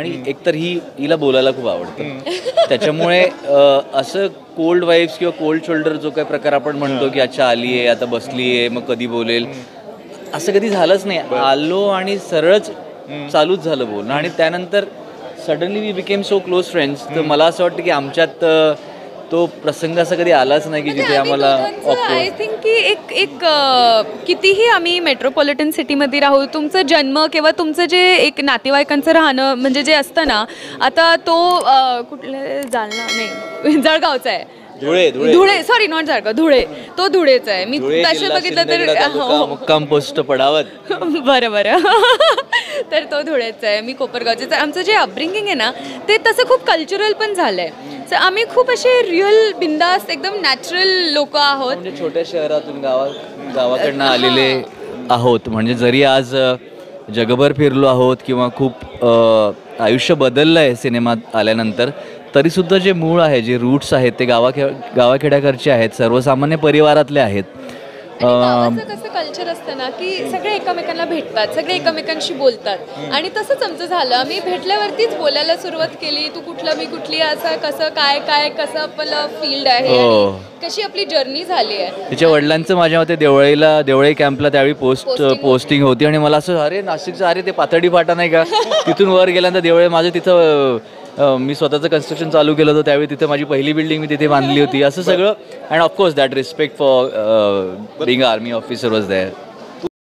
आणि एकतर हिला बोलायला खूप आवडतं, त्याच्यामुळे असं कोल्ड वाईब्स किंवा कोल्ड शोल्डर जो काही प्रकार आपण म्हणतो की अच्छा आली आहे, आता बसली आहे, मग कधी बोलेल, असं कधी झालंच नाही. आलो आणि सरळच चालूच झालं बोलणं आणि त्यानंतर suddenly we became so close friends. तर मला असं वाटतं की आमच्यात तो प्रसंग असा कधी आलाच नाही की जिथे आम्हाला आय थिंक की एक कितीही आम्ही मेट्रोपॉलिटन सिटीमध्ये राहू, तुमचं जन्म किंवा तुमचं जे एक नातेवाईकांचं राहणं म्हणजे जे असतं ना, आता तो कुठले जालना नाही जळगावचा आहे, धुळे सॉरी नॉट जळगाव, धुळे, तो धुळेचा आहे. मी तसे बघितलं तर मुक्काम पोस्ट पडावत बरं तर तो धुळेचा आहे, मी कोपरगावचे. आमचं जे अपब्रिंगिंग आहे ना ते तसं खूप कल्चरल पण झालंय. सो आम्ही खूप असे रिअल बिंदास एकदम नॅचरल लोक आहोत, म्हणजे छोट्या शहरातून गावाकडनं आलेले आहोत. म्हणजे जरी आज जगभर फिरलो आहोत किंवा खूप आयुष्य बदललं आहे सिनेमात आल्यानंतर, तरीसुद्धा जे मूळ आहे, जे रूट्स आहेत ते गावाखेड्याकडचे आहेत, सर्वसामान्य परिवारातले आहेत. कसं कल्चर असतं ना की सगळे एकमेकांना भेटतात, सगळे एकमेकांशी बोलतात आणि तसंच आमचं झालं. आम्ही भेटल्यावरतीच बोलायला सुरुवात केली, तू कुठलं मी कुठली, असं कसं काय कसं आपलं फील्ड आहे, कशी आपली जर्नी झाली आहे. तिच्या वडिलांचं माझ्या मते देवळाई कॅम्पला त्यावेळी पोस्टिंग होती आणि मला असं अरे नाशिकचं, अरे ते पातळी फाटा नाही का, तिथून वर गेल्यानंतर देवळे, माझं तिथं मी स्वतःचं कन्स्ट्रक्शन चालू केलं होतं त्यावेळी, तिथे माझी पहिली बिल्डिंग मी तिथे बांधली होती. असं सगळं. And of course that respect for being army officer was there.